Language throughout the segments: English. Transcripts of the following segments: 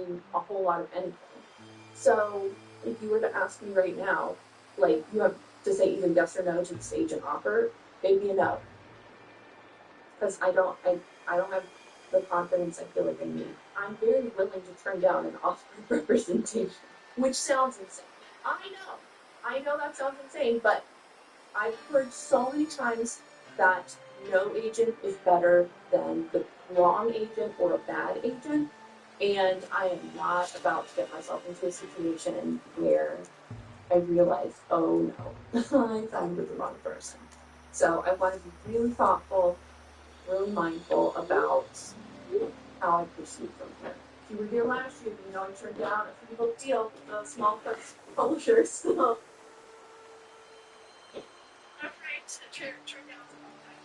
do a whole lot of anything. So if you were to ask me right now, like you have to say either yes or no to this agent offer, it'd be a no. Because I don't have the confidence I feel like I need. I'm very willing to turn down an offer of representation, which sounds insane. I know that sounds insane, but I've heard so many times that no agent is better than the wrong agent or a bad agent, and I am not about to get myself into a situation where I realize, oh no, I signed with the wrong person. So I want to be really thoughtful, really mindful about how I proceed from here. If you were here last year, you know I turned down a free book deal with the small press publishers. So. I'm afraid to turn down the wrong time.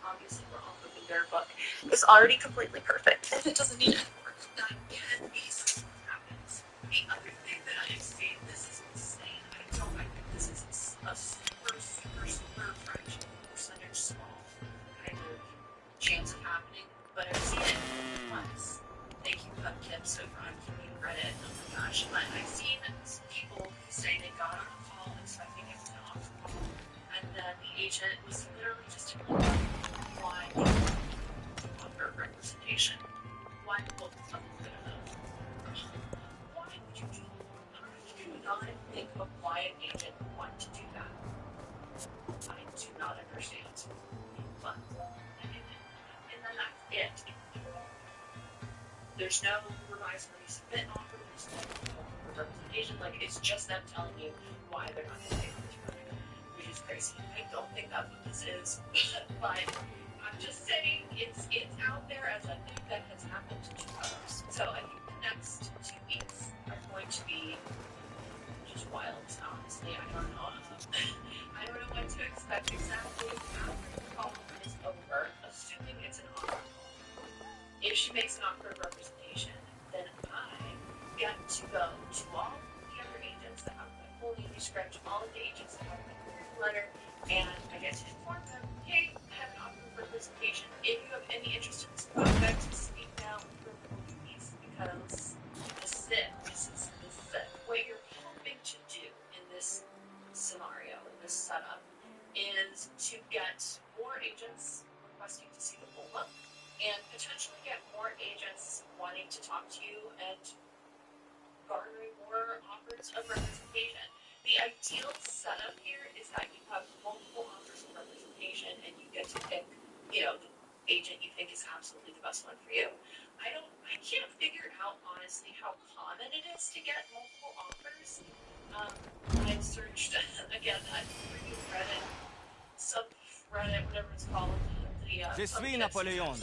Obviously, we're all hoping their book is already completely perfect. If it doesn't need any work, that can be something that happens. The other thing that I've seen, this is insane. I think this is a super fraction percentage small kind of chance of happening, but I've seen it once. Thank you, Cupkip, so I'm giving you credit. Oh my gosh. But I've seen people who say they got on a call expecting it was an offer call, and then the agent was literally just why offer representation. Why look good enough? Why would you not think of why an agent would want to do that? I do not understand. But and then that's it. There's no revised resubmit offer, there's no representation, like it's just them telling you why they're not going to pay for this product, which is crazy. I don't think that's what this is, but I'm just saying it's out there as a thing that has happened to others. So I think the next 2 weeks are going to be just wild, honestly. I don't know. I don't know what to expect exactly after the call is over, assuming it's an offer call. If she makes an offer of representation, then I get to go to all the other agents that have my full name script, all of the agents that have my letter, and I get to inform them, hey, I have an offer of representation. If you have any interest in this project, speak now please, because this is it. This is it. What you're hoping to do in this scenario, in this setup, is to get more agents requesting to see the full book, and potentially get more agents wanting to talk to you and garnering more offers of representation. The ideal setup here is that you have multiple offers of representation and you get to pick, the agent you think is absolutely the best one for you. I can't figure out honestly how common it is to get multiple offers. I've searched again, I'm giving you credit, some subreddit, whatever it's called. Je suis Napoléon.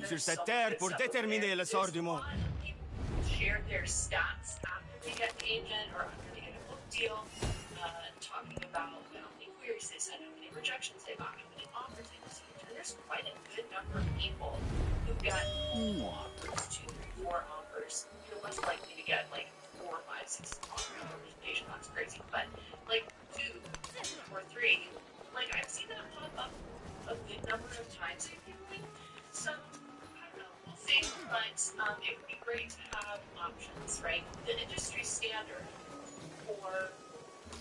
Sur cette terre pour déterminer le sort du monde. People share their stats after they get the agent or after they get a book deal, talking about how many queries they sent, how many rejections they got, how many offers they received. And there's quite a good number of people who've got offers, 2, 3, 4 offers. You're less likely to get like 4, 5, 6 offers on representation. That's crazy. But like 2 or 3, like I've seen that pop up a good number of times, I feel like. So, I don't know, we'll see. But it would be great to have options, right? The industry standard for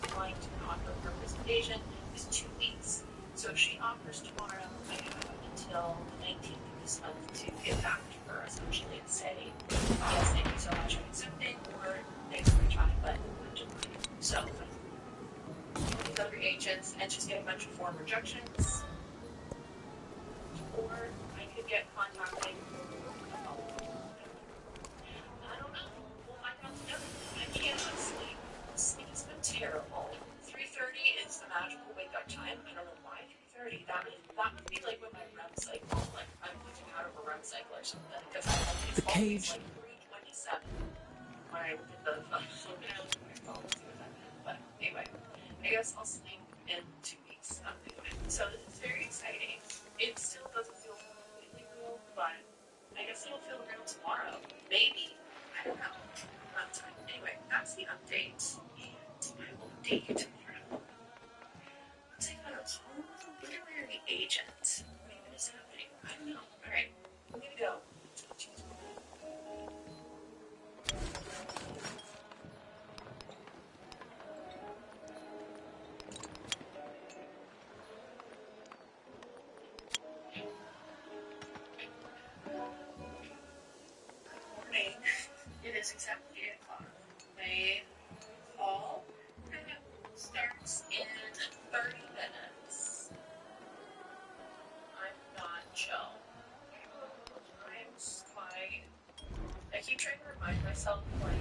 applying to an offer of representation is 2 weeks. So if she offers tomorrow, I have until the 19th of this month to get back to her, essentially, and say, yes, thank you so much, I'm accepting, or thanks for your time, but I'm declining. So, these other agents and just get a bunch of form rejections. Or I could get contacted. I don't know. We'll find out together. I cannot sleep. Sleep has been terrible. 3:30 is the magical wake-up time. I don't know why 3:30. That would be like when my REM cycle, like I'm losing out of a REM cycle or something. Because it's always like 3:27 when I look at the phone. So when I look at my phone, let's see what that meant. But anyway, I guess I'll sleep in 2 weeks. So it's very exciting. It still doesn't feel completely real, but I guess it'll feel real tomorrow. Maybe. I don't know. Not time. Anyway, that's the update. And I will update you tomorrow. Let's take a literary agent. What even is happening? I don't know. Alright. I'm gonna go. It is exactly 8 o'clock. My call starts in 30 minutes. I'm not chill. Times I keep trying to remind myself, like,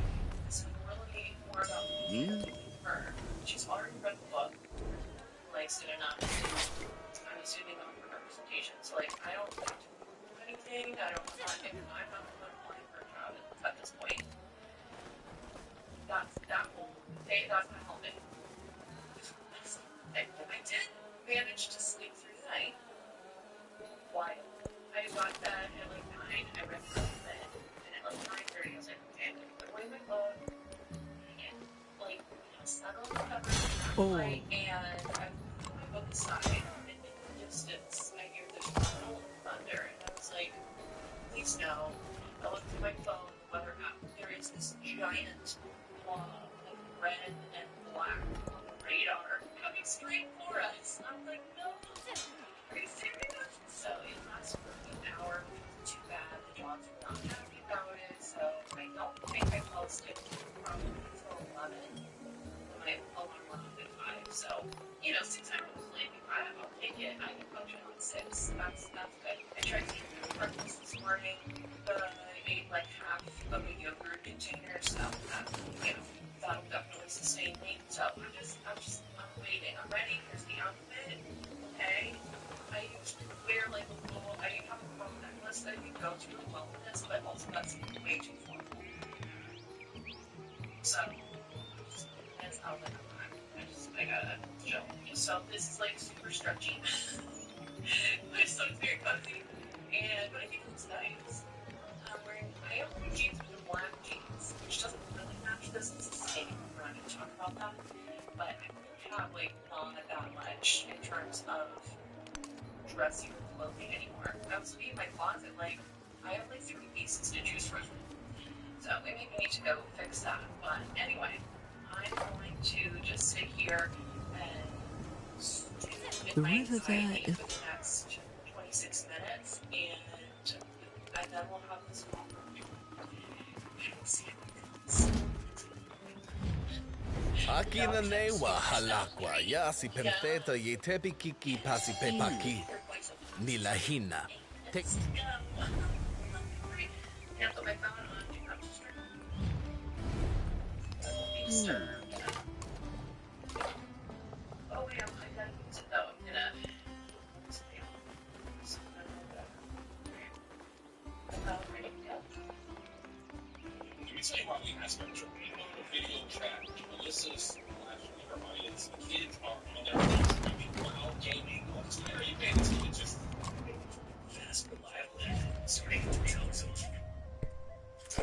this is really more about me than her. She's already read the book. Likes it enough. I'm assuming on her representation. So, like, I don't have to do anything. I'm not applying for a job at this point. That's my whole thing. I did manage to sleep through the night. Why? I got bed at like 9. I read for a bit, and at like 9:30, I was like, okay, I'm gonna put away my book, and like snuggle in the covers, and I put my book aside, and in the distance, I hear this rattle of thunder, and I was like, please no. I looked at my phone, the weather app. There is this giant blob of red and black on the radar coming straight for us. I'm like, no. Are you serious? So it lasts for an hour, which wasn't too bad. The dogs were not happy about it, so I don't think I fell asleep probably until 11. My alarm went off at 5, so, 6 hours of sleep, I'll take it. I can function on 6. That's good. I tried to eat breakfast this morning, but I ate like half of a yogurt container, so that'll definitely sustain me. So I'm waiting. I'm ready. Here's the outfit. Okay. I usually wear like a little, I have a pearl necklace that you go to in the wilderness, but also that's way too formal. So, that's how I gotta show you. So this is like super stretchy. So it's very cozy, but I think it looks nice. I am wearing jeans with the black jeans, which doesn't really match this. It's a statement. We're not gonna talk about that. But I really have like not that much in terms of dressier clothing anymore. I was looking in my closet, like, I have like 3 pieces to choose from. So maybe we need to go fix that. But anyway, I'm going to just sit here and stew in my anxiety for the next 26 minutes, and then we'll have this offer. We'll see how it goes. Aki na newa halakwa ya si penteta ye tepi kiki pasi pepaki. Nilahina. Take. Can't put my phone on. Do not disturb. I won't be disturbed. Oh wait, I gotta use it though. I'm gonna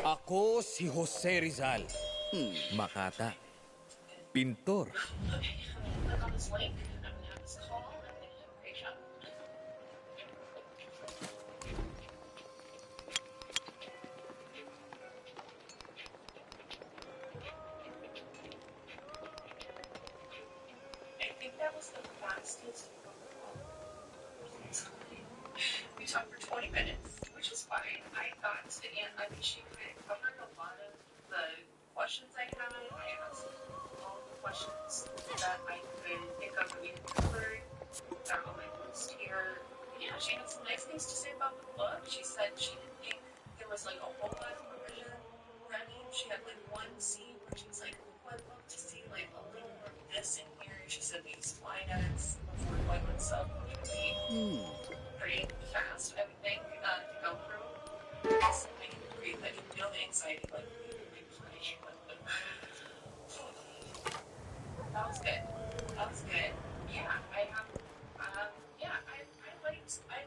Ako si Jose Rizal. Makata. Pintor. Okay, I'm gonna click on this link. I'm gonna have this call. I'm gonna have a great shot. I think that was the fastest phone call. We talked for 20 minutes, which is fine. I got to, and I mean, she kind of covered a lot of the questions I had. I asked all the questions that I could think of that we had covered. They're on my list here. Yeah, she had some nice things to say about the book. She said she didn't think there was like a whole lot of revision running. She had like one scene where she was like, "Oh, I'd love to see like a little more of this in here." And she said these line edits before Whitewood sub, which would be pretty fast, I would think, to go through. So I can breathe. I can no anxiety like that was good. That was good. Yeah, I have. Yeah, I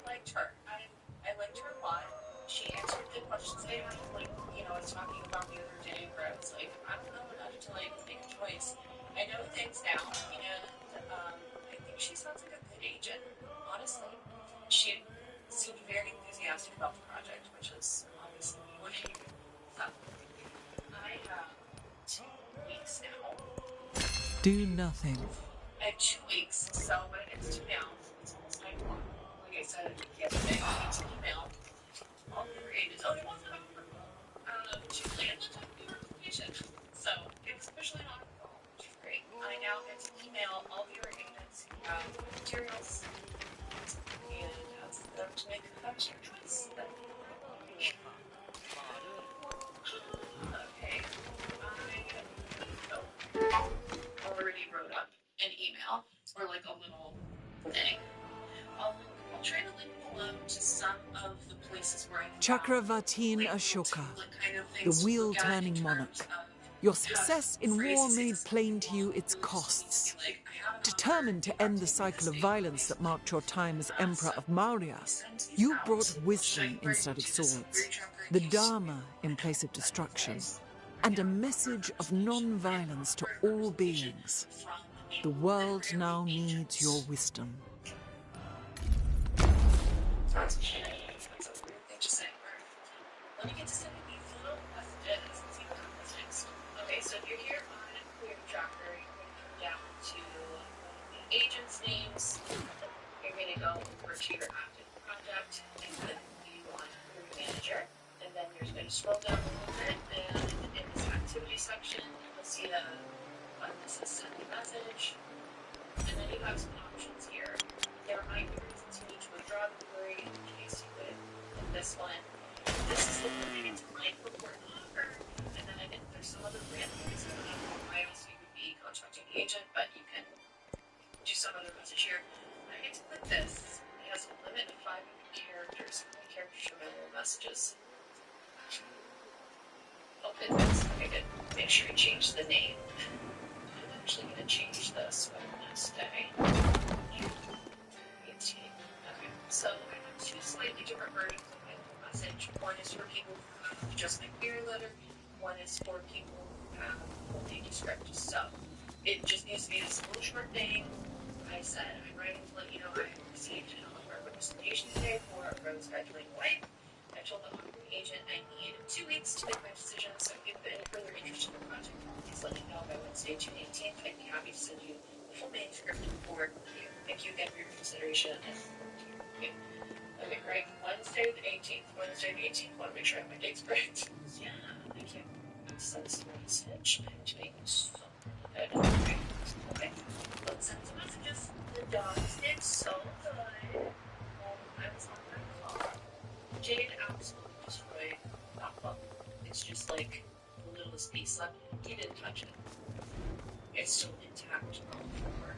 liked her. I liked her a lot. She answered the questions I had. Like, you know, I was talking about the other day where I was like, I don't know enough to like make a choice. I know things now, and I think she sounds like a good agent. Honestly, she seemed very enthusiastic about the project, which is obviously what you do. So I have 2 weeks now. Do nothing. I have 2 weeks, so when it gets to now, it's almost 9 o'clock. Like I said the other day, I need to email all the other agents. Oh, it wasn't over. To land the top of the organization. So it was officially not a call, which is great. I now get to email all the other agents who have materials and ask them to make a cover choice. Okay. I already wrote up an email or like a little thing. I'll try to link below to some of the places where I Chakravartin Ashoka, the wheel-turning monarch. Your success in war made plain to you its costs. Determined to end the cycle of violence that marked your time as Emperor of Maurya, you brought wisdom instead of swords, the Dharma in place of destruction, and a message of non-violence to all beings. The world now needs your wisdom. That's a weird thing to say. Let me get to sending these little messages and see what happens next. Okay, so if you're here on Query Tracker, you're going to come down to the agent's names. You're going to go over to your active project and then you want Query Manager. And then you're going to scroll down a little bit, and in this activity section, you'll see the button that says Send a Message. And then you have some options here. There might be reasons you need to withdraw the query in case you would in this one. This is the one you get to like report an offer, and then I think there's some other random reason why else you would be contacting the agent, but you can do some other message here. I get to click this. It has a limit of 500 characters. How many characters remember messages? Oh, goodness. Okay, good. Make sure you change the name. I'm actually going to change this by the next day. 18. Okay, so I have 2 slightly different versions of my little message. One is for people who have just my query letter. One is for people who have only script. So it just needs to be this little short thing. I said, I'm writing to let you know I received an offer of representation today for a rose graduating wife. I told the offering agent I need 2 weeks to make my decision, so if you have any further interest in the project, please let me know by Wednesday, June 18th. I'd be happy to send you the full manuscript forward with you. Thank you again for your consideration and forward to your review. Okay, great. Wednesday the 18th. Wednesday the 18th. Want to make sure I have my dates correct. Yeah, thank you. Send this message. I'm doing so good. Okay. Let's send some messages. The dogs did so good. I was on my call. Jade absolutely destroyed that book. It's just like the littlest piece left. He didn't touch it. It's still intact on the floor.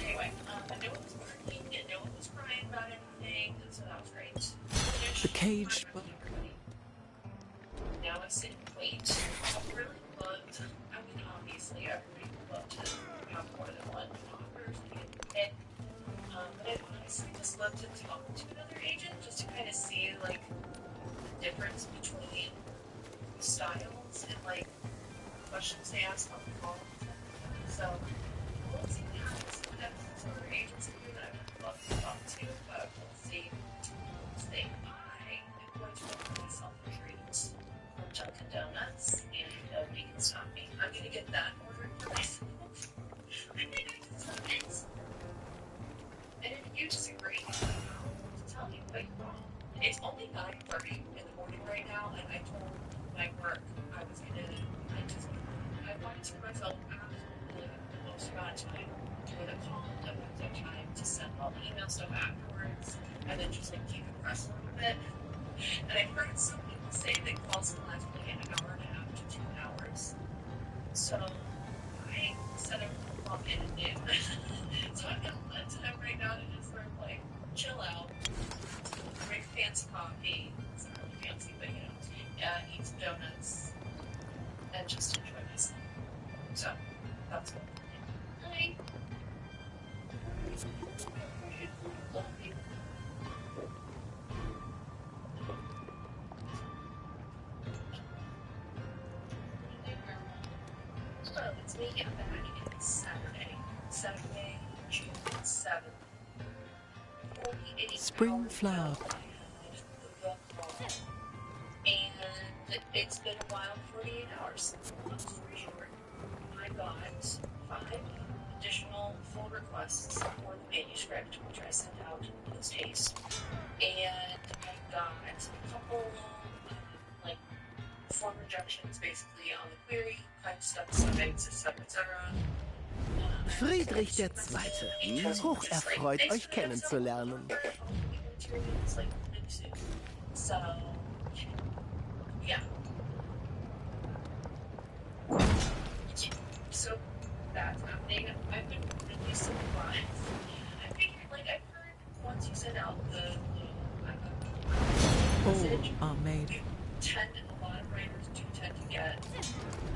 Anyway, no one was barking and no one was crying about anything, so that was great. The cage. Everybody. Now I sit and wait. honestly just love to talk to another agent just to kind of see like the difference between styles and like questions they ask on the call and stuff like that. So we'll see what happens. We have some other agents in here that I would love to talk to, but we'll see. I am going to make myself a treat from Dunkin' Donuts, and nobody can stop me. I'm going to get that ordered for myself. I think I deserve it. And if you disagree, tell me, but you're wrong. It's only 9:30 in the morning right now, and I told my work I was going to, I wanted to give myself absolutely the most amount of time with a calm amount of time to send all the email stuff afterwards, and then just like decompress a little bit. And I've heard some people say that calls can last like an hour and a half to 2 hours. So I set a clock in at noon. So I've got a lot of time right now to just sort of like chill out, drink fancy coffee. It's not really fancy, but you know, eat some donuts, and just enjoy myself. So that's what I'm doing. Hi. Lovely. So it's me. I'm back. It's Saturday, June 7th. 48 Spring hours flower. ago, I had the call, and it's been a wild 48 hours. Long story short, I got 5 additional full requests for the manuscript, which I sent out in post haste, and I got a couple like form rejections basically on the query, kind of stuff aside, etc. Friedrich II. Hocherfreut, euch kennenzulernen. So, yeah. So that's happening. I've been really surprised. I figured, like, I've heard once you send out the message, All are made. a lot of writers do tend to get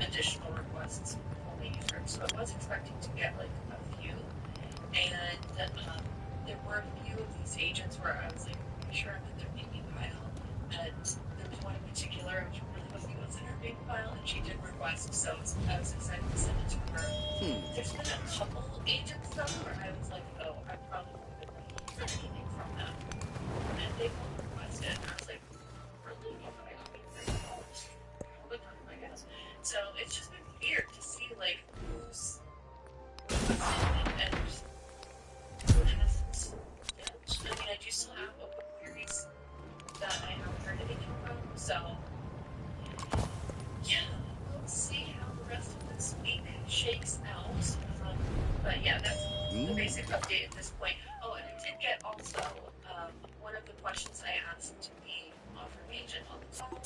additional requests for manuscripts. So I was expecting to get like a few, and there were a few of these agents where I was like pretty sure I'm in their baby pile, and there was one in particular I was really hoping was in her baby pile, and she did request, so I was excited to send it to her. There's been a couple agents though where I was like, oh, I probably won't even hear anything from them, and they both requested, and I was like, really? Okay, I guess. So it's just been weird to see like who's and who hasn't. I mean, I do still have open queries that I haven't heard anything from. So yeah, we'll see how the rest of this week shakes out. But yeah, that's the basic update at this point. Oh, and I did get also one of the questions I asked the offering agent on the call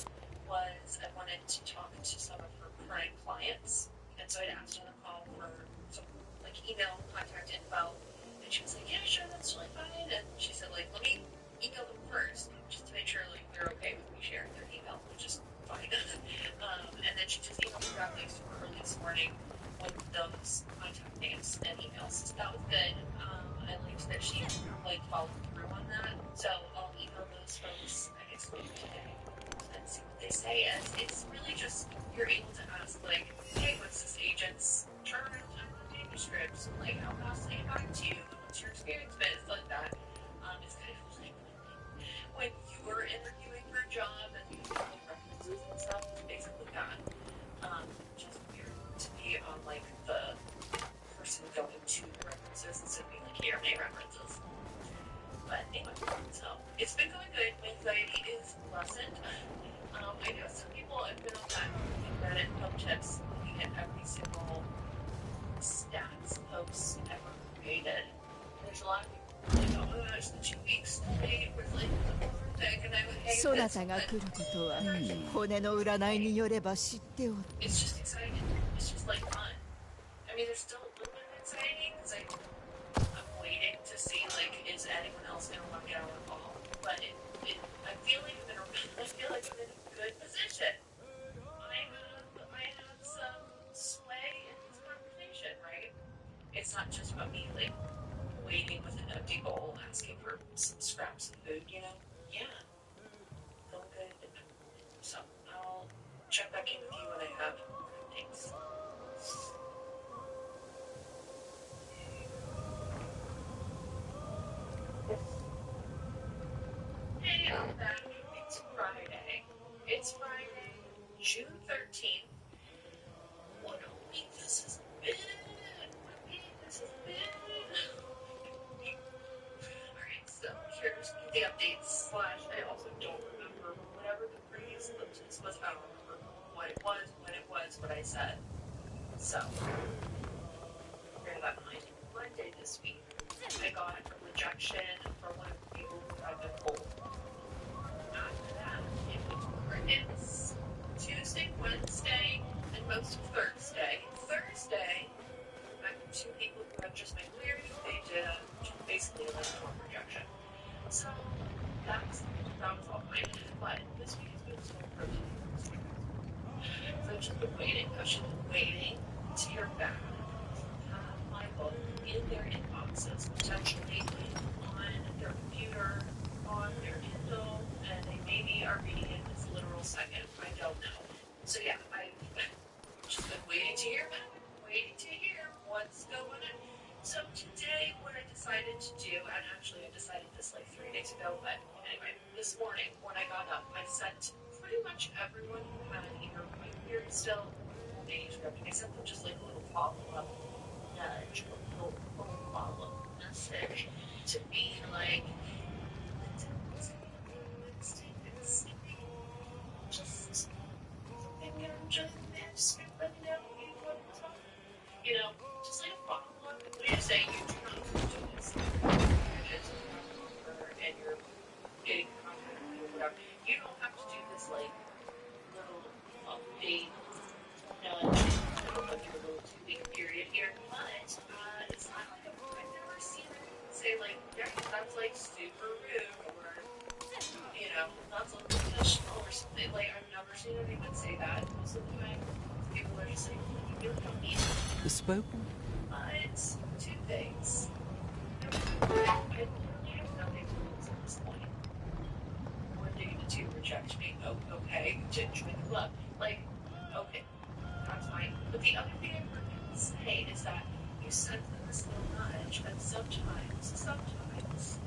was I wanted to talk to some of her current clients, and so I asked on the call for some like email contact info, and she was like, "Yeah, sure, that's totally fine." And she said, "Like, let me email them first, just to make sure like they're okay with me sharing their email," which is fine. And then she just emailed me back like super early this morning with those contact names and emails. So that was good. I liked that she like followed through on that. So I'll email those folks I guess later today and see what they say. And it's really just you're able to ask like, hey, what's this agent's turnaround time on manuscripts? And like, how fast they get back to you? And what's your experience been? It's like that. It's kind of like when you were interviewing for a job and you have like references and stuff. It's basically that. Which is weird to be on like the person going to the references instead of being like, here are my references. But anyway, so it's been going good. My anxiety is lessened. I know some people have been on that Reddit help tips looking at every single stats post ever created. And there's a lot of people like, oh my gosh, the 2 weeks delay was like the horrific, and I would hate そな this, たが but 来ることは、骨の占いによれば知っておる。 it's just exciting. It's just like fun. I mean, there's still a little bit of anxiety because I'm waiting to see like is anyone else gonna want to get on the call. But I feel like I'm in a good position. I have some sway in this conversation, right? It's not just about me like waiting with an empty bowl asking for for some scraps of food, you know? Yeah. All good. So I'll check back in with you when I have more updates. Hey, I'm back. It's Friday. It's Friday, June 13th. What a week this has been. What a week this has been. Alright, so here's the updates / I also don't remember whatever the previous ellipsis was. I don't remember what it was, when it was, what I said. So, bear that in mind. Monday this week, I got a rejection from one of the people who I've been told. After that, it was crickets. Tuesday, Wednesday, and most of Thursday. Thursday, I met two people who have just been weird. They did basically a form rejection. So that was all fine. But this week has been so crazy. So I've just been waiting. I've just been waiting to hear back. Have my book in their inboxes, potentially on their computer, on their Kindle, and they maybe are reading it this literal second. I don't know. So yeah, I've just been waiting to hear back, waiting to hear what's going on. So today, what I decided to do, and actually I decided this like 3 days ago, but anyway, this morning when I got up, I sent pretty much everyone who had either white beard still or manuscript, I sent them just like a little follow-up nudge, a little follow-up message to be like, let's take this. Just maybe I'm just manuscript, let me know if you want to talk. You know, just like a follow-up. What do you say? You do not have to do this. Images and you have an offer and you're getting contact with me or whatever. You don't have to do this like little update nudge in the middle of your little 2-week period here. But it's not like I've never seen anyone say like, yeah, that's like super rude or you know, that's unprofessional or something. Like I've never seen anyone say that. Most of the time people are just like, you really don't need it. Bespoken? But two things. I literally have nothing to lose at this point. What are they gonna do? Reject me? Oh, okay. Join the club. Like, okay, that's fine. But the other thing I've heard people say is that you send them this little nudge, and sometimes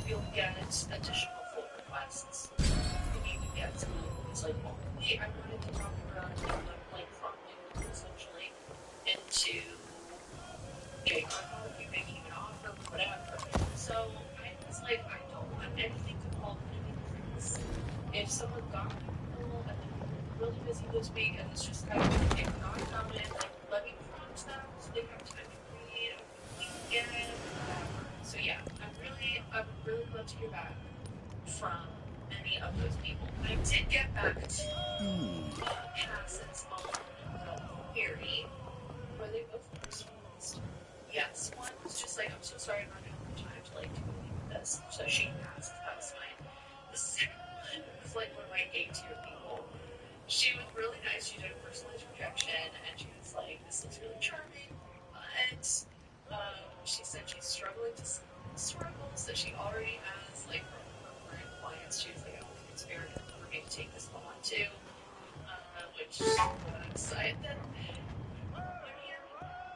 you'll get additional full requests. And you can get someone who's like, well, hey, I wanted to talk around like prompting them essentially into getting on call with you, making an offer, whatever. So I was like, I don't want anything to fall into this. If someone got my call and they're really busy this week and it's just kind of like, if not coming, like let me prompt them so they have time to read over the weekend, whatever. So yeah, I would really love to hear back from any of those people. I did get back to Cass's on the query where they both responded. Yes, one was just like, I'm so sorry I'm not going to have time to like do anything with this. So she passed, that was fine. The second one was like one of my A-tier people. She was really nice. She did a personalized rejection and she was like, this looks really charming, but she said she's struggling to see the struggles that she already has like from her current clients. She was like, I don't think it's fair for me to take this on too, which then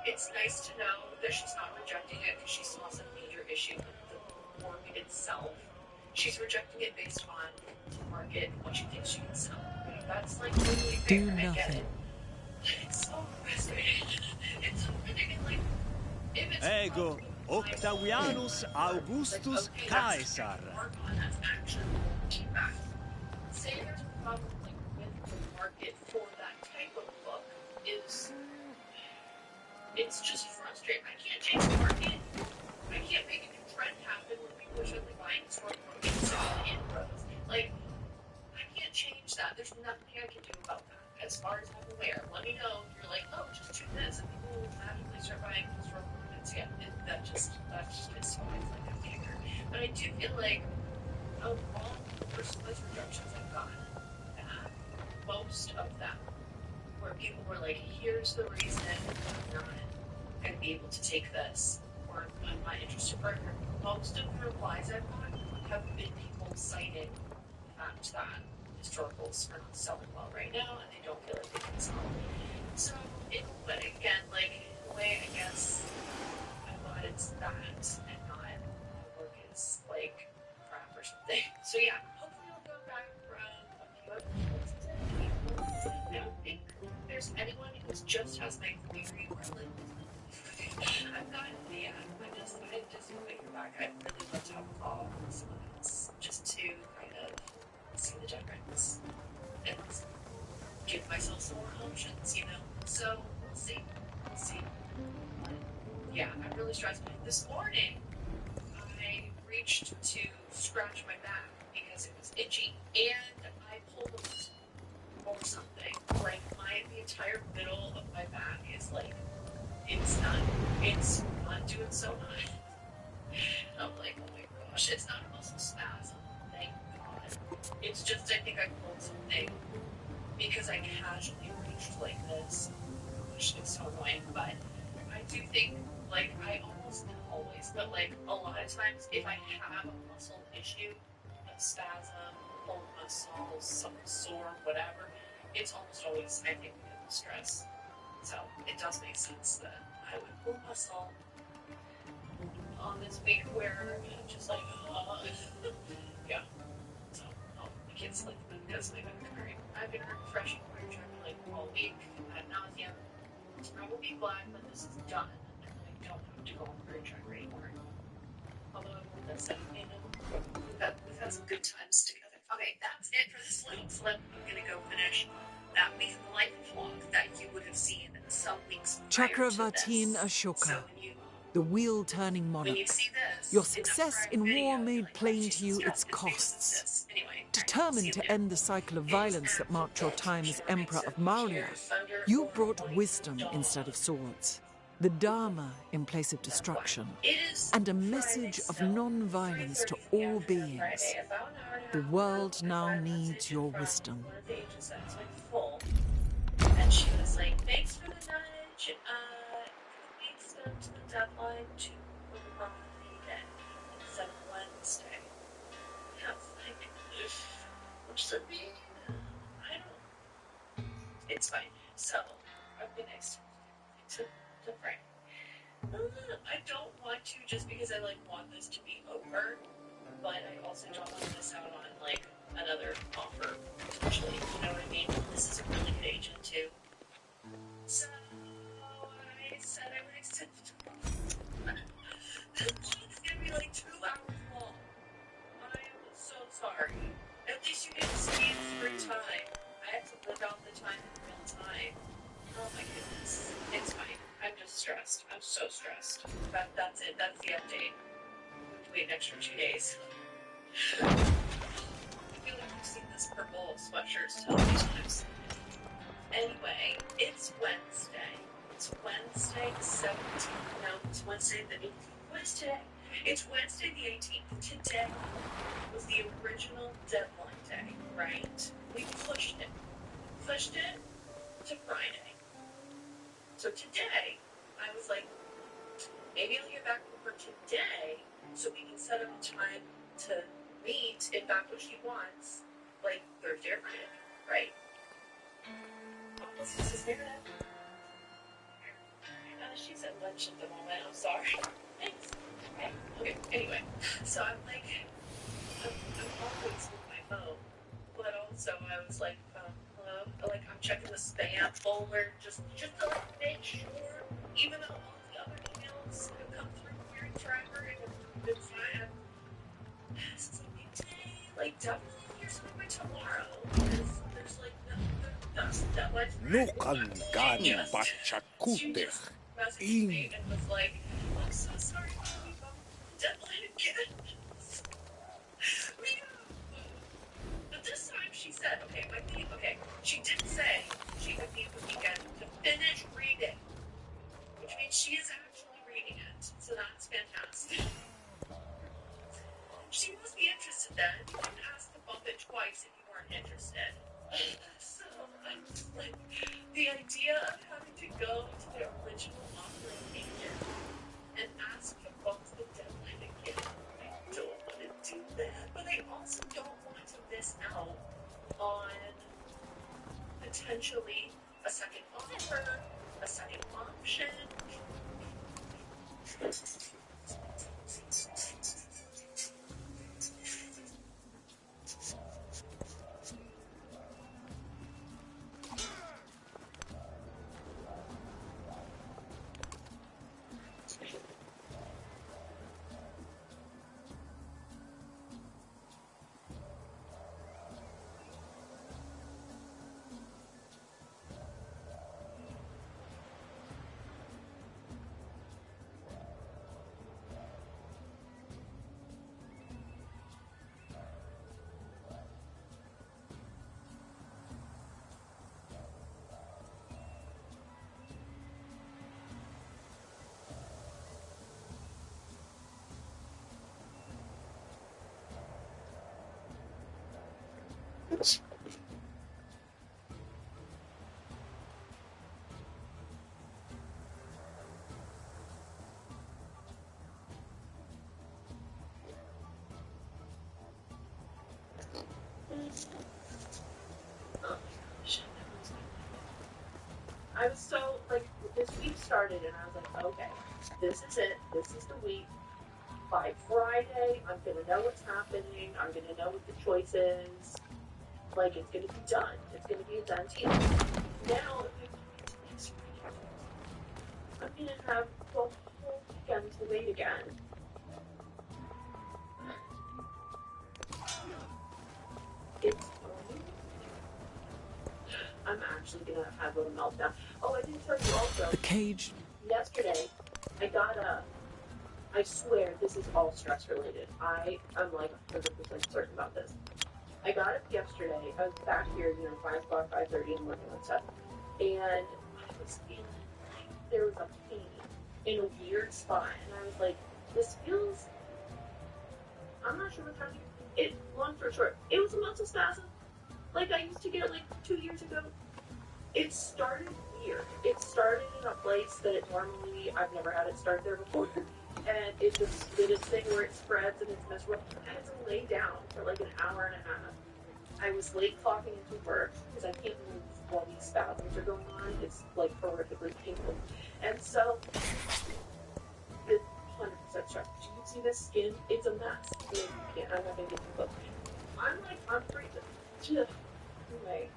it's nice to know that she's not rejecting it because she saw some major issue with the work itself. She's rejecting it based on the market and what she thinks she can sell. Right? That's like totally fair. Do I get nothing. it. It's so frustrating. It's so ridiculous. Like, if it's Ego, Octavianus Augustus Caesar. work on that's actually feedback. Say there's a problem like with the market for that type of book is it's just frustrating. I can't change the market. I can't make a new trend happen when people are suddenly buying short books and intros. Like, I can't change that. There's nothing I can do about that. As far as I'm aware, let me know if you're like, oh, just do this, and people will magically start buying historical romance. Yeah, that just is fine. Like a figure. But I do feel like of all the personalized rejections I've gotten back, most of them where people were like, here's the reason I'm not going to be able to take this, or I'm not interested right now. Most of the replies I've gotten have been people citing the fact that historicals are not selling well right now and they don't feel like they can sell. So, in a way, again, like, in a way, I guess I'm glad it's that and not my work is like crap or something. So, yeah, hopefully I'll go back from a few other people today. I don't think there's anyone who just has my theory where, like, I've gotten, yeah, I just hope I hear back. I'd really love to have a call with someone else just to kind of see the difference and give myself some more options, you know? So we'll see. We'll see. But yeah, I'm really stressed. This morning, I reached to scratch my back because it was itchy and I pulled a muscle or something. Like the entire middle of my back is like, it's not doing so hot. And I'm like, oh my gosh, it's not a muscle spasm, thank God. It's just I think I pulled something because I casually reached like this. Gosh, it's so annoying. But I do think, like, I almost not always, but like a lot of times, if I have a muscle issue, a spasm, pulled muscles, something sore, whatever, it's almost always, I think, because of stress. So it does make sense that I would pull muscle on this week where I'm just like, yeah. So, I can't sleep because my back hurt. I've been refreshing queer track like all week ad nauseum. I will be glad when this is done and then I don't have to go on queer track anymore. Although I won't miss it, you know. We've had some good times together. Okay, that's it for this little clip. I'm gonna go finish that week in the life vlog that you would have seen some weeks prior to Chakravartin this. Ashoka, So the wheel-turning when you monarch. see this, Your in that success private in video, war you're made like, plain Jesus, to you Steph, its his face is costs. this. Anyway, Determined to end the cycle of violence that marked your time as Emperor of Maurya, you brought wisdom instead of swords, the Dharma in place of destruction, and a message of non-violence to all beings. The world now needs your wisdom. And she was like, thanks for the nudge. Could we extend the deadline to Friday instead of Wednesday? I was like, what does it mean? I don't. It's fine. So, I'm going to extend it to Friday. I don't want to just because I want this to be over, but I also don't want to miss out on another offer potentially. You know what I mean? This is a really good agent too. So I said I would extend it to this vlog's gonna be 2 hours long. I am so sorry. At least you get to see it in real time. I have to live out the time in real time. Oh my goodness. It's fine. I'm just stressed. I'm so stressed. That's it. That's the update. We have to wait an extra 2 days. I feel like you've seen this purple sweatshirt so many times. Anyway, it's Wednesday. It's Wednesday the 17th. No, it's Wednesday the 18th. What's today? It's Wednesday the 18th. Today was the original deadline day, right? We pushed it. Pushed it to Friday. So today, I was like, maybe I'll get back with her today so we can set up a time to meet if that's what she wants, Thursday or Friday, right? This is Meredith. She said lunch at the moment. I'm sorry. Thanks. Okay. Anyway, so I'm always with my phone, but also I was like, hello. I'm checking the spam folder just to make sure, even though all the other emails have come through Query Tracker and have been fine. This is a big day. Definitely hear something by tomorrow because there's deadlines. Nukangan Bachakute. Messaged me and was like, I'm so sorry for we bumped the deadline again. But this time she said, she did say she would need the weekend to finish reading, which means she is actually reading it, so that's fantastic. She must be interested then. You didn't ask to bump it twice if you weren't interested. So I'm just the idea of having to go to the original offering agent and ask for potentially a second offer, a second option. I was so, like, this week started and I was like, okay, this is it. This is the week. By Friday, I'm going to know what's happening. I'm going to know what the choice is. Like, it's going to be done. It's going to be a done deal. Now, I'm going to have the whole weekend to wait again. It's I'm actually gonna have a meltdown. Oh, I didn't tell you also. The cage. Yesterday, I got I swear this is all stress related. I'm like 100% certain about this. I got up yesterday. I was back here, 5 o'clock, 5:30, and working on stuff. And I was feeling like there was a pain in a weird spot. And I was like, this feels. I'm not sure what's happening. Long story short, it was a muscle spasm. Like I used to get like 2 years ago. It started weird. It started in a place that I've never had it start there before. And it just did its thing where it spreads and it's miserable. I had to lay down for like an hour and a half. I was late clocking into work because I can't move while these spasms are going on. It's like horrifically painful. And so, it's 100% stress. Do you see this skin? It's a mess. I mean, you can't, I'm not going to get too close. I'm freezing. Anyway.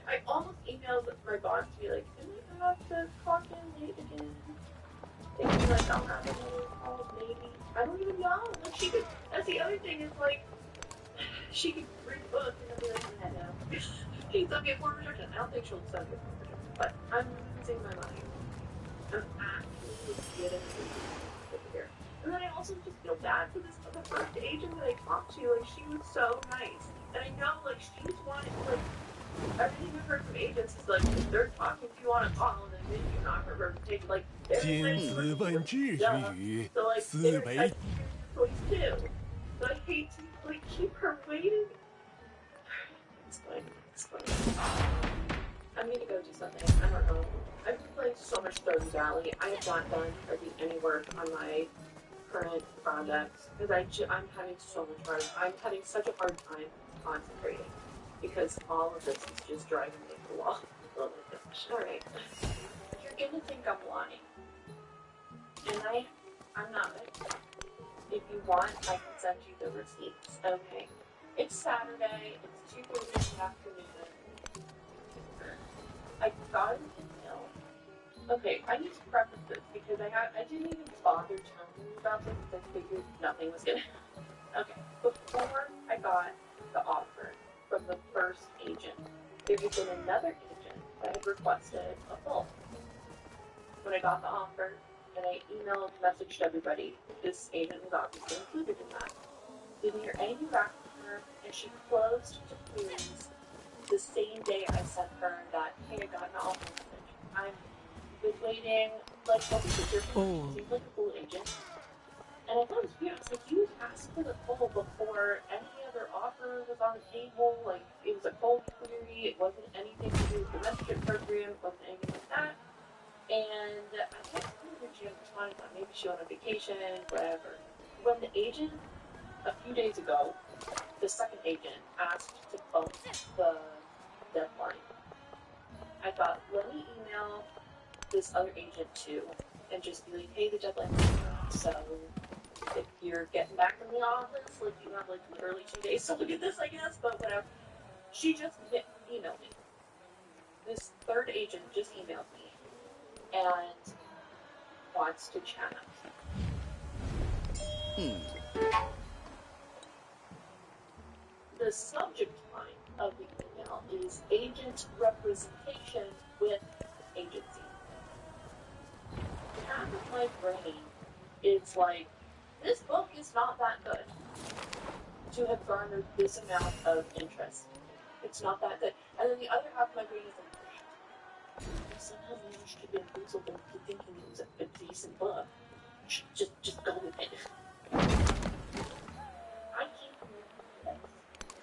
I almost emailed my boss to be like, do I have to clock in late again? Thinking like I'll have another call, maybe. I don't even know. Like she could, that's the other thing is like, she could read the book and I'll be like, yeah, no. She sent me a form rejection. I don't think she'll send me a form rejection, but I'm losing my mind. I'm actually getting over here. And then I also just feel bad for the first agent that I talked to. Like, she was so nice. And I know, like, she just wanted, like, everything I've heard from agents is, like, if they're talking to you on a call and then maybe you're not going to take, like, they're so, like, they're expecting your choice, too. So I hate to, like, keep her waiting. It's fine. I'm gonna go do something. I don't know. I've been playing so much Stardew Valley. I have not done hardly any work on my current projects because I'm having so much hard. I'm having such a hard time concentrating because all of this is just driving me up the wall. Oh my gosh! All right, you're gonna think I'm lying, and I'm not. If you want, I can send you the receipts. Okay. It's Saturday. It's 2:30 in the afternoon. I got an email. Okay, I need to preface this because I didn't even bother telling you about this because I figured nothing was gonna happen. Okay, before I got the offer from the first agent, there had been another agent that had requested a full. When I got the offer, and I messaged everybody, this agent was obviously included in that. Didn't hear anything back from her, and she closed to queries the same day I sent her that, hey, I got an offer message. I've been waiting, like, what was the difference? Seems like a full agent. And I thought it was weird. I was like, you asked for the full before any other offer was on the table. Like, it was a cold query. It wasn't anything to do with the membership program. It wasn't anything like that. And I kept wondering if she had responded, maybe she went on vacation, whatever. When the agent a few days ago, the second agent asked to bump the deadline. I thought, let me email this other agent too, and just be like, hey, the deadline's coming up, so if you're getting back in the office, like, you have, like, literally 2 days to look at this, I guess, but whatever. She just emailed me. This third agent just emailed me and wants to chat. The subject line of the email is agent representation with agency. Half of my brain is like, this book is not that good to have garnered this amount of interest. It's not that good. And then the other half of my brain is like, I somehow managed to bamboozle them to thinking it was a decent book. Just go with it. I can't believe this.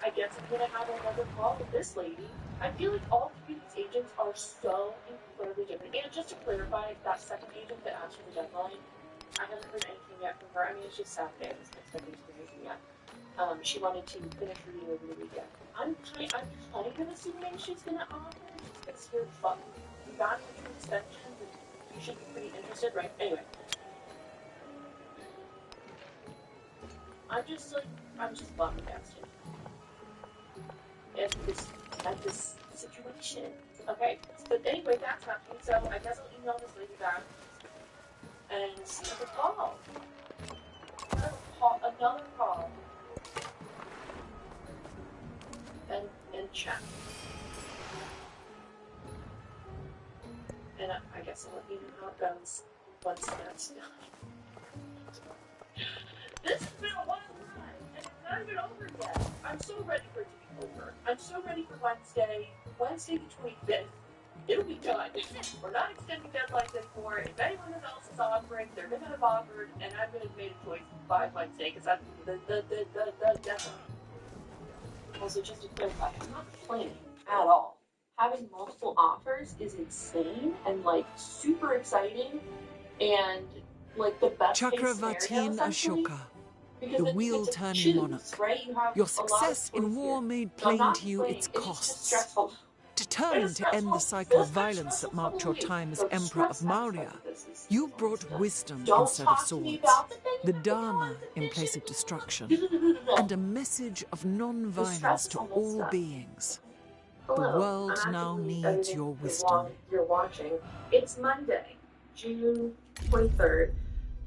I guess I'm gonna have another call with this lady. I feel like all three of these agents are so incredibly different. And just to clarify, that second agent that asked for the deadline, I haven't heard anything yet from her. I mean, it's just Saturday. I wasn't expecting to hear anything yet. She wanted to finish reading over the weekend. I'm kind of assuming she's gonna offer, just because you're you got your extensions and you should be pretty interested, right? Anyway. I'm just flabbergasted at this situation. Okay? But anyway, that's happening, so I guess I'll email this lady back and set up a call. Another call. And chat. And I guess I'll let you know how it goes once that's done. This has been a wild ride, and it's not even over yet. I'm so ready for it to be over. I'm so ready for Wednesday the 25th. It'll be done. We're not extending deadlines anymore. If anyone else is offering, they're going to have offered, and I'm going to have made a choice by Wednesday, because that's the deadline. Also, just to clarify, I'm not complaining at all. Having multiple offers is insane and, like, super exciting, and, like, the best case scenario, Ashoka, the wheel-turning monarch. Right? You have Your success in war made plain to you its costs. Determined to end the cycle of violence that marked your time as Emperor of Maurya, you brought wisdom instead of swords, the Dharma in place of destruction, and a message of non-violence to all beings. The world now needs your wisdom. You're watching. It's Monday, June 23rd.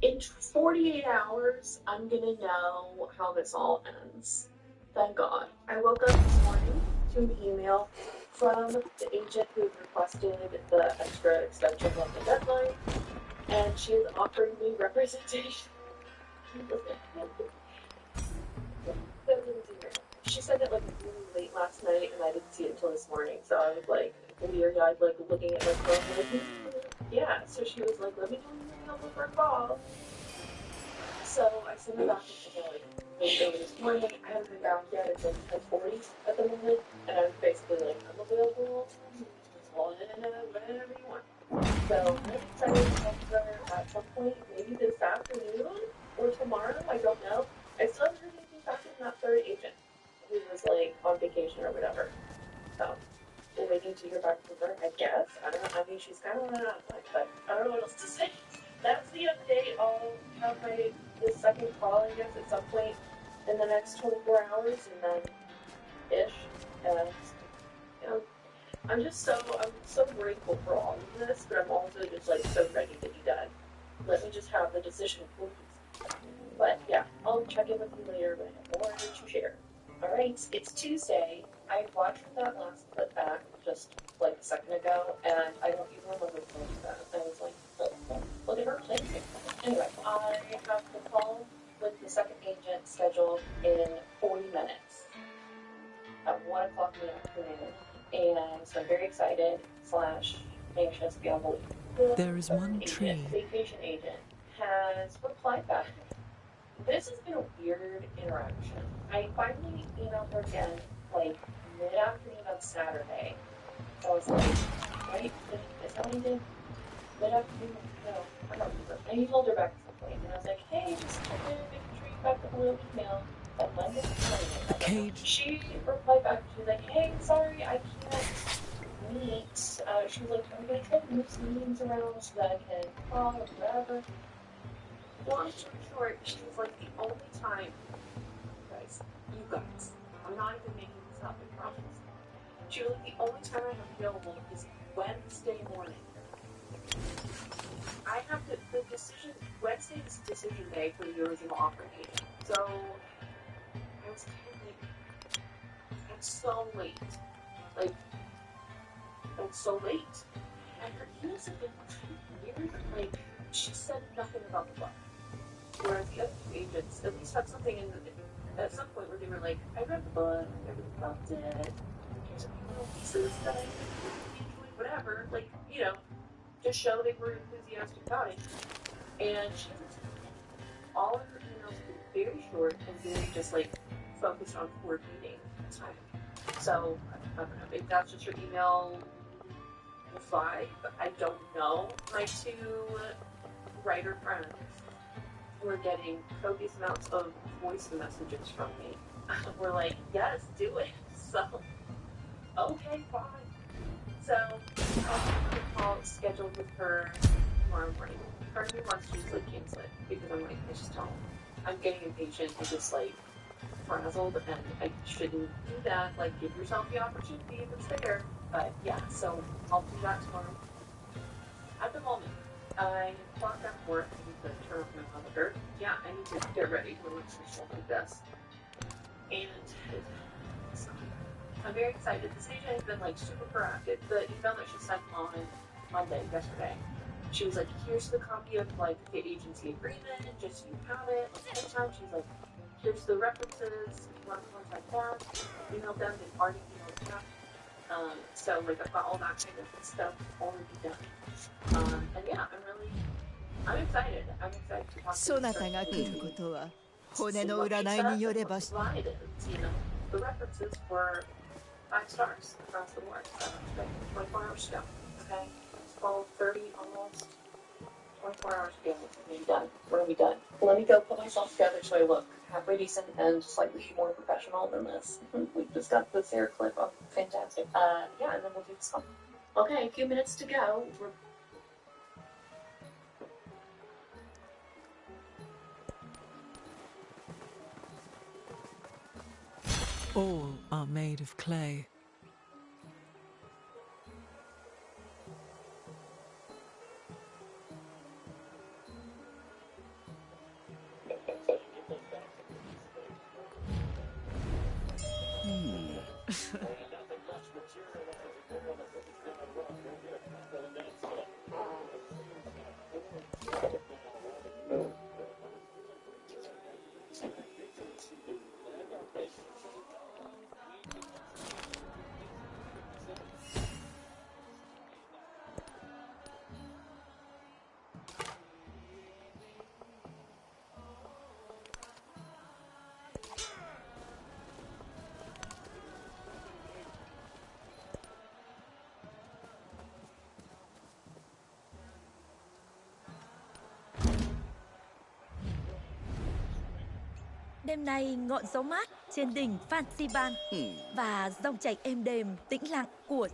In 48 hours, I'm gonna know how this all ends. Thank God. I woke up this morning to an email from the agent who requested the extra extension of the deadline, and she is offering me representation. She said it like really late last night, and I didn't see it until this morning, so I was like weird-eyed, like looking at my phone, like, yeah. So she was like, let me know when you're available for a call. So I sent her back like this morning. I haven't been back yet. It's like 10:40 at the moment, and I'm basically like, I'm available. Whenever you want. So I'm excited to talk to her at some point, maybe this afternoon or tomorrow. I don't know. I still haven't heard anything back from that third agent who was like on vacation or whatever. So we're waiting to hear back from her, I guess. I don't know. I mean, she's kind of running out of time, but I don't know what else to say. That's the update. I'll have this second call, I guess, at some point in the next 24 hours, and then ish. And you know, I'm so grateful for all of this, but I'm also just like so ready to be done. Let me just have the decision, please. But yeah, I'll check in with you later when I have more to share. Alright, it's Tuesday. I watched that last clip back just like a second ago, and I don't even remember that. I was like, oh, look at her playing. Anyway, I have the call with the second agent scheduled in 40 minutes at 1 o'clock in the afternoon, and so I'm very excited / anxious beyond belief. There is one tree. Vacation agent has replied back. This has been a weird interaction. I finally emailed her again, like, mid-afternoon on Saturday. So I was like, right? Is that what he did? Mid-afternoon? No, I don't remember. And he told her back at some point. And I was like, hey, just checking in, making sure you got the blue email. at Monday morning. The cage. She replied back, she was like, hey, sorry, I can't meet. She was like, I'm going to try to move some meetings around so that I can call or whatever. Long story short, she was like, the only time, you guys, I'm not even making this up, I promise. She was like, the only time I have available is Wednesday morning. I have the decision, Wednesday is decision day for the original offer agent. So, I was kind of like, it's so late. Like, it's so late. And her emails have been weird. Like, she said nothing about the book. Whereas the other two agents at least had something at some point where they were like, I read the book, I really loved it, here's a few little pieces that I really enjoyed, whatever. Like, you know, just show they were enthusiastic about it. And she hasn't said anything. All of her emails have been very short and very just like focused on coordinating time. So, I don't know, maybe that's just her email vibe. I don't know. My two writer friends were getting copious amounts of voice messages from me. We're like, yes, do it. So, okay, fine. So, I have a call scheduled with her tomorrow morning. Part of me wants to just like cancel it because I'm like, I just don't. I'm getting impatient and just like frazzled, and I shouldn't do that. Like, give yourself the opportunity if it's there. But yeah, so I'll do that tomorrow. At the moment, I clocked out work. I need to turn off my monitor. Yeah, I need to get ready for a social like this. And I'm very excited. This agent has been like super proactive. The email that she sent on Monday, yesterday, she was like, here's the copy of like the agency agreement, just so you have it. Like, anytime she's like, here's the references, if you want to contact them, email them, they've already emailed back. So like I've got all that kind of stuff already done. And yeah, I'm excited. I'm excited to talk to そなたが来ることは骨の占いによれば the references were 5 stars across the board. 24 hours ago. Okay? 12:30 almost. 24 hours ago. We're done. We're gonna be done. Let me go put myself together so I look halfway decent and slightly more professional than this. We've just got this hair clip up. Fantastic. Yeah, and then we'll do this one. Okay, a few minutes to go. All are made of clay. Đêm nay ngọn gió mát trên đỉnh Fansiban và dòng chảy êm đềm tĩnh lặng của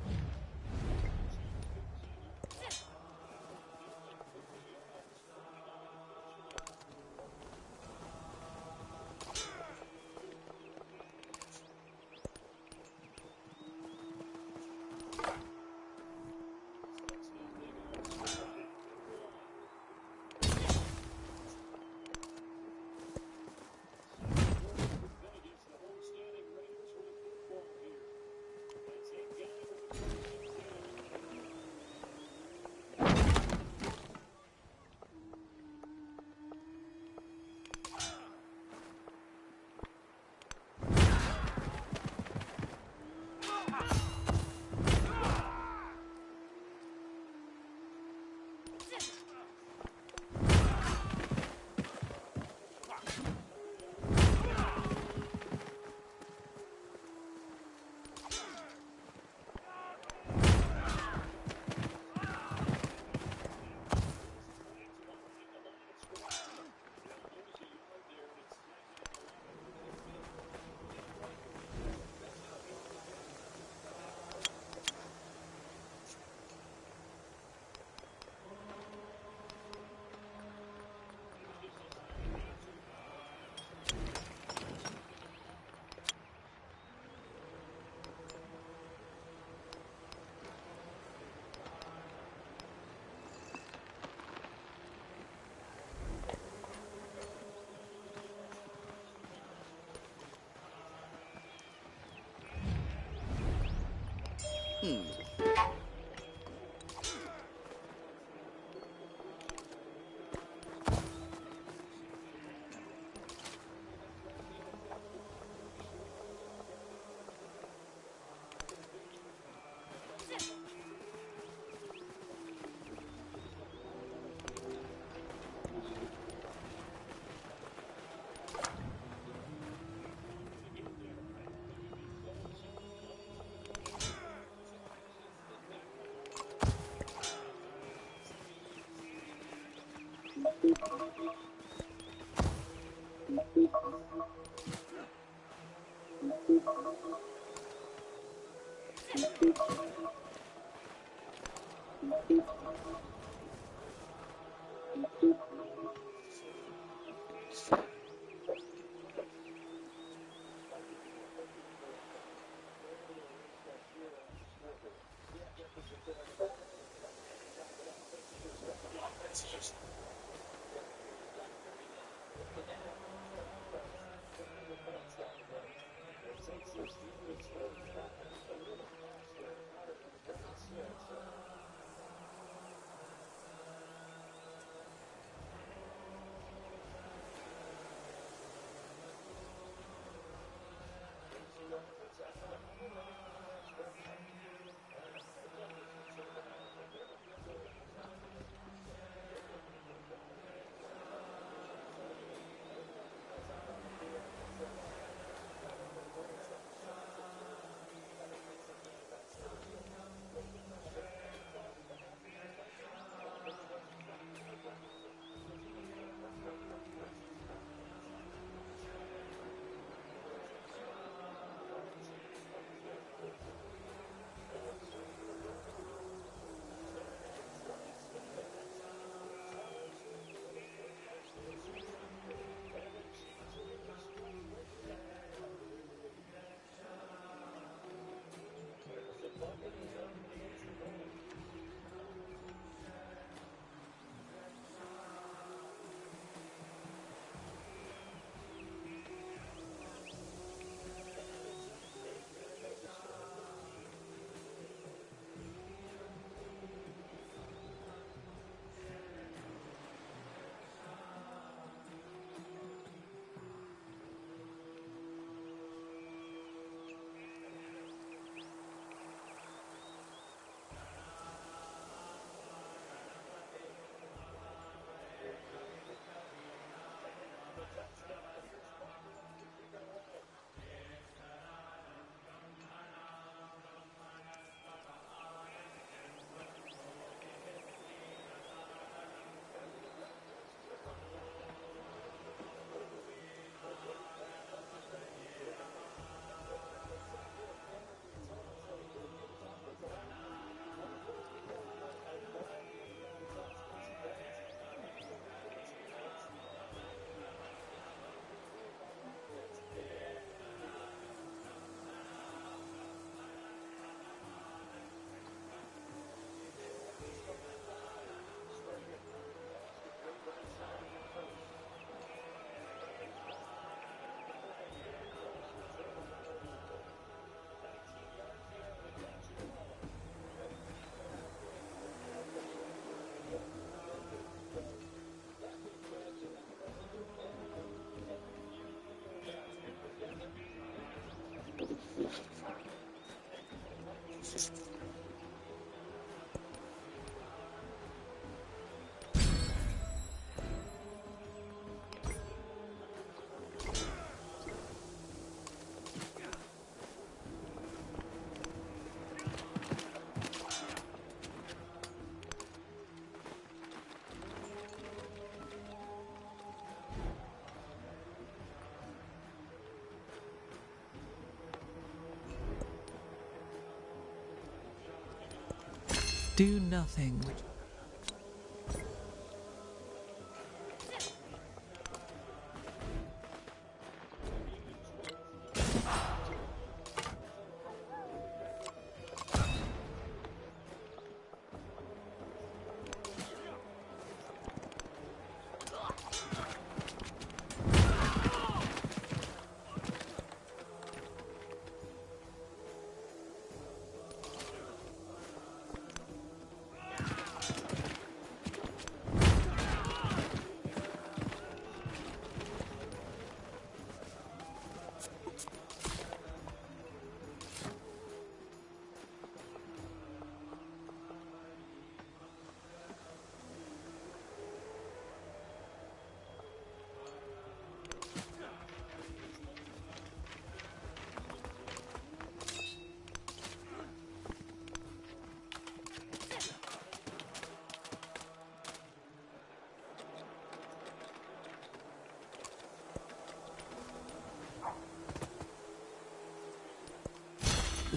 Do nothing.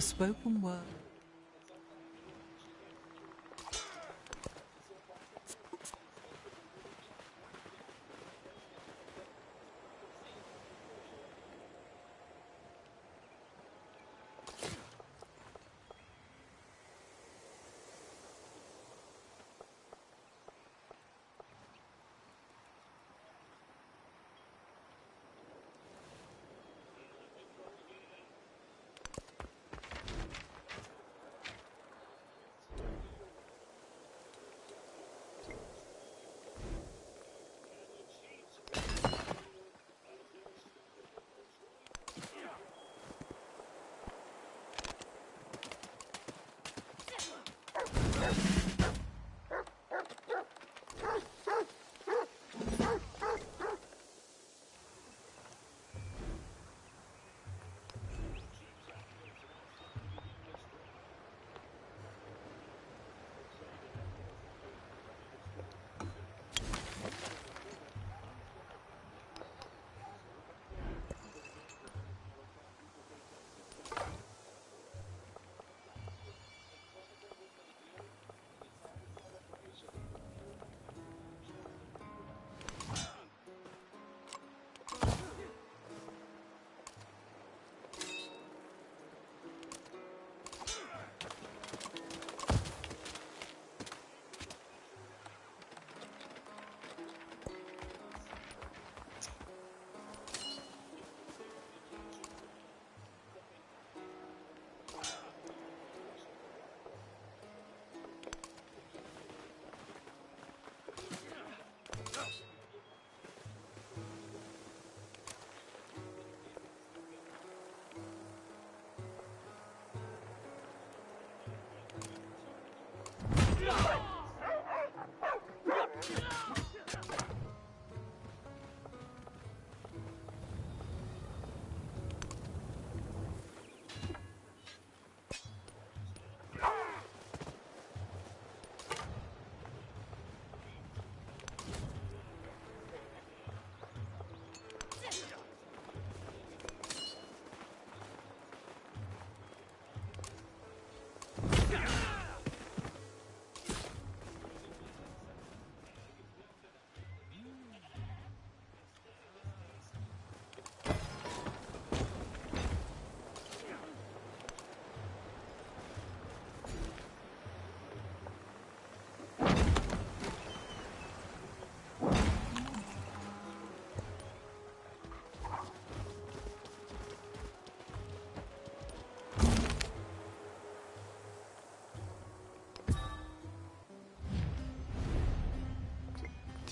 the spoken word.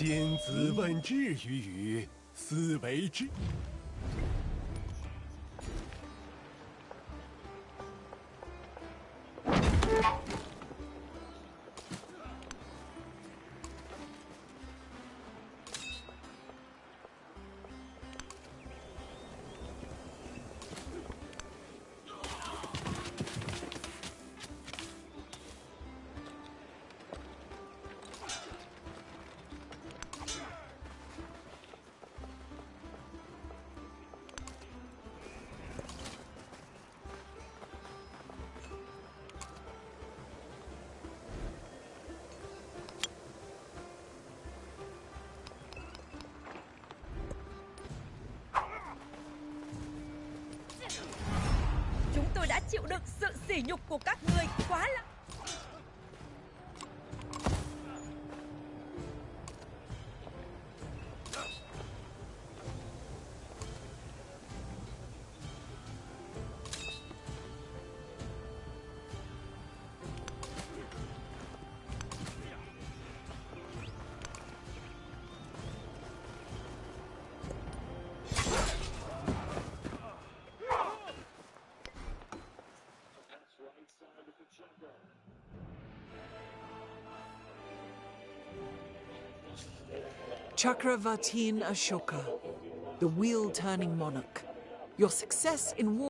今子问智于语，斯为之。Chúng tôi đã chịu đựng sự sỉ nhục của các người quá lâu. Chakravartin Ashoka, the wheel-turning monarch. Your success in war